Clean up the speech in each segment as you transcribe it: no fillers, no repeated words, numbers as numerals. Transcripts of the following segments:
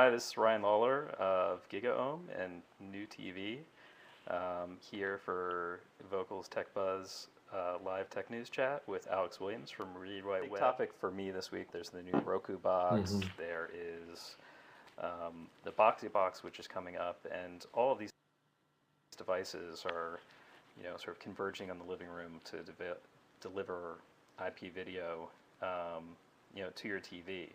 Hi, this is Ryan Lawler of GigaOM and New TV, here for Vocal's TechBuzz live tech news chat with Alex Williams from ReadWriteWeb. Big topic for me this week, there's the new Roku box, there is the Boxee box, which is coming up, and all of these devices are, sort of converging on the living room to deliver IP video, to your TV.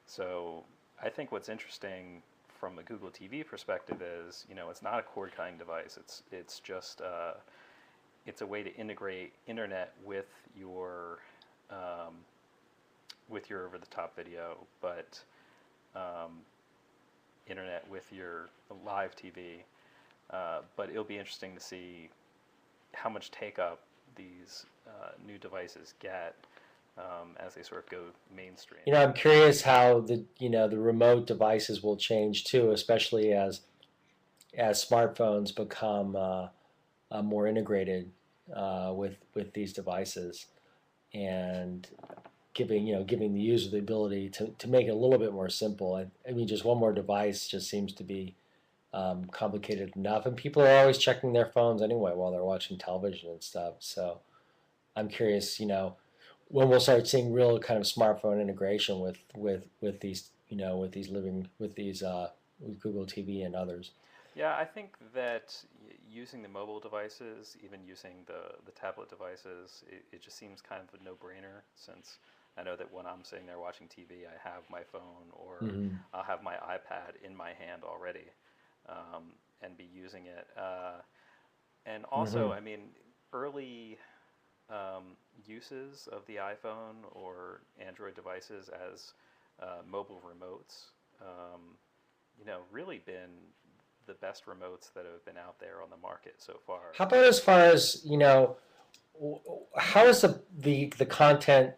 So I think what's interesting from a Google TV perspective is, it's not a cord-cutting device. It's just it's a way to integrate internet with your over-the-top video, but internet with your live TV. But it'll be interesting to see how much take-up these new devices get as they sort of go mainstream. I'm curious how the remote devices will change too, especially as smartphones become more integrated with these devices, and giving the user the ability to make it a little bit more simple. I mean, just one more device just seems to be complicated enough, and people are always checking their phones anyway while they're watching television and stuff. So I'm curious, when we'll start seeing real kind of smartphone integration with these with Google TV and others. Yeah, I think that using the mobile devices, even using the tablet devices, it just seems kind of a no-brainer, since I know that when I'm sitting there watching TV, I have my phone or I'll have my iPad in my hand already, and be using it. And also, I mean, early uses of the iPhone or Android devices as mobile remotes, really been the best remotes that have been out there on the market so far. How about as far as, how is the content,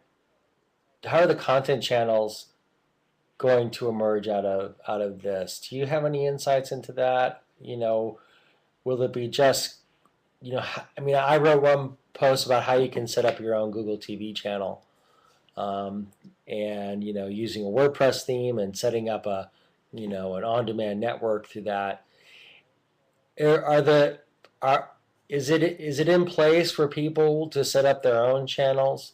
how are the content channels going to emerge out of this? Do you have any insights into that? Will it be just, I mean, I wrote one post about how you can set up your own Google TV channel, and using a WordPress theme and setting up an on-demand network through that. Is it in place for people to set up their own channels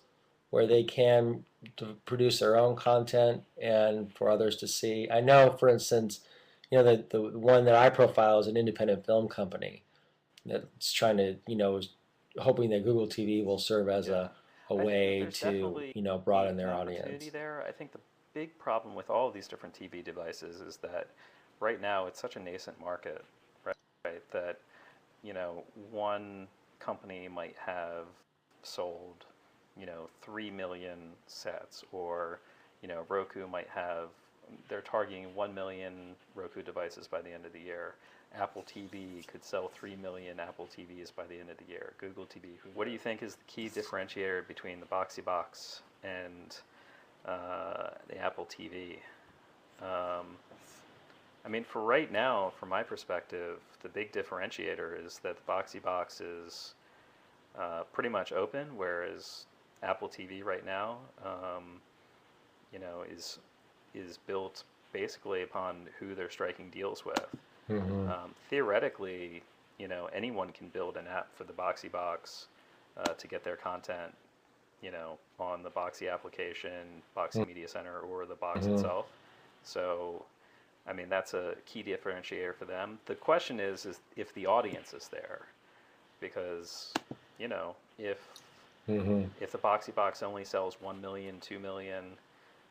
where they can produce their own content and for others to see? I know, for instance, the one that I profile is an independent film company that's trying to, hoping that Google TV will serve as a way to, broaden their audience. There. I think the big problem with all of these different TV devices is that right now it's such a nascent market, right? That, one company might have sold, 3 million sets, or, Roku might have, they're targeting 1 million Roku devices by the end of the year. Apple TV could sell 3 million Apple TVs by the end of the year. Google TV. What do you think is the key differentiator between the Boxee box and the Apple TV? I mean, for right now, from my perspective, the big differentiator is that the Boxee box is pretty much open, whereas Apple TV right now, is built basically upon who they're striking deals with. Theoretically, anyone can build an app for the Boxee box to get their content, on the Boxee application, Boxee Media Center, or the box itself. So, I mean, that's a key differentiator for them. The question is if the audience is there, because, if the Boxee box only sells 1 million, 2 million,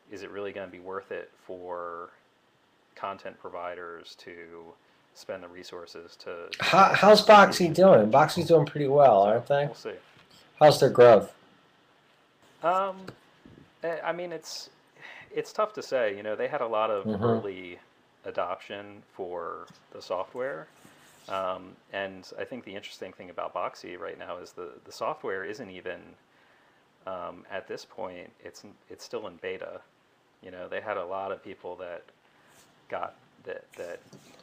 is it really going to be worth it for content providers to spend the resources to... How's Boxee doing? Boxee's doing pretty well, aren't they? We'll see. How's their growth? I mean, it's tough to say. They had a lot of early adoption for the software, and I think the interesting thing about Boxee right now is the software isn't even, at this point, it's still in beta. They had a lot of people that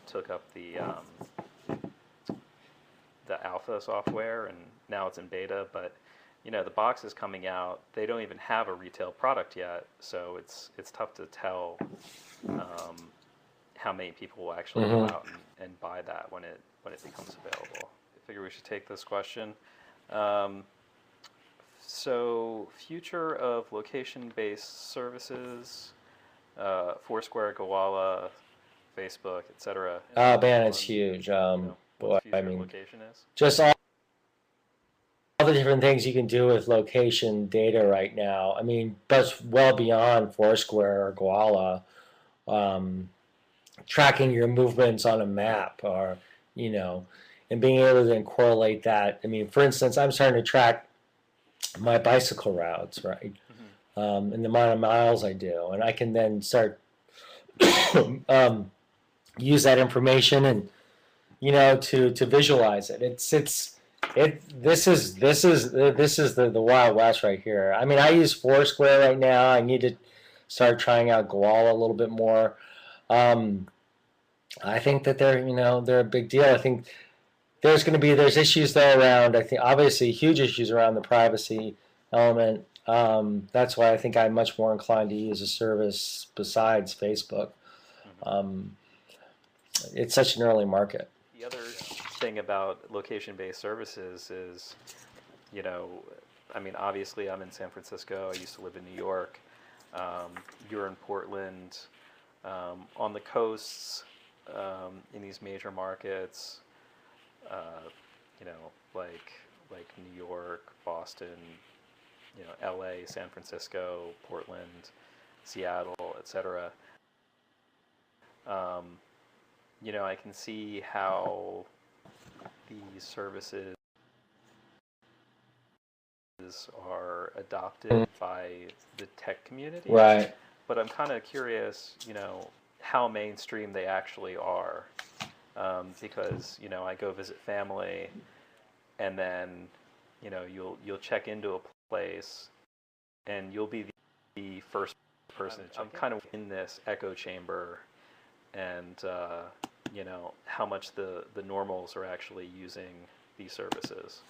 took up the alpha software, and now it's in beta, but the box is coming out. They don't even have a retail product yet, so it's tough to tell how many people will actually go out and buy that when it becomes available. I figure we should take this question. So, future of location-based services, Foursquare, Gowalla, Facebook, etc. Oh man, it's huge. What Boy, the future I of mean, location is? just all the different things you can do with location data right now. I mean, but well beyond Foursquare or Gowalla, tracking your movements on a map, or you know, and being able to then correlate that. I mean, for instance, I'm starting to track my bicycle routes, right, and the amount of miles I do, and I can then start use that information and to visualize it. This is the Wild West right here. I mean, I use Foursquare right now. I need to start trying out Gowalla a little bit more. I think that they're a big deal. I think there's issues though around, I think obviously huge issues around the privacy element. That's why I think I'm much more inclined to use a service besides Facebook. It's such an early market. The other thing about location-based services is, I mean, obviously I'm in San Francisco. I used to live in New York. You're in Portland. On the coasts, in these major markets, like New York, Boston, LA, San Francisco, Portland, Seattle, etc. I can see how these services are adopted by the tech community. Right. But I'm kind of curious, how mainstream they actually are. Because, I go visit family, and then, you'll check into a place, and you'll be the first person. I'm kind of in this echo chamber, and how much the normals are actually using these services.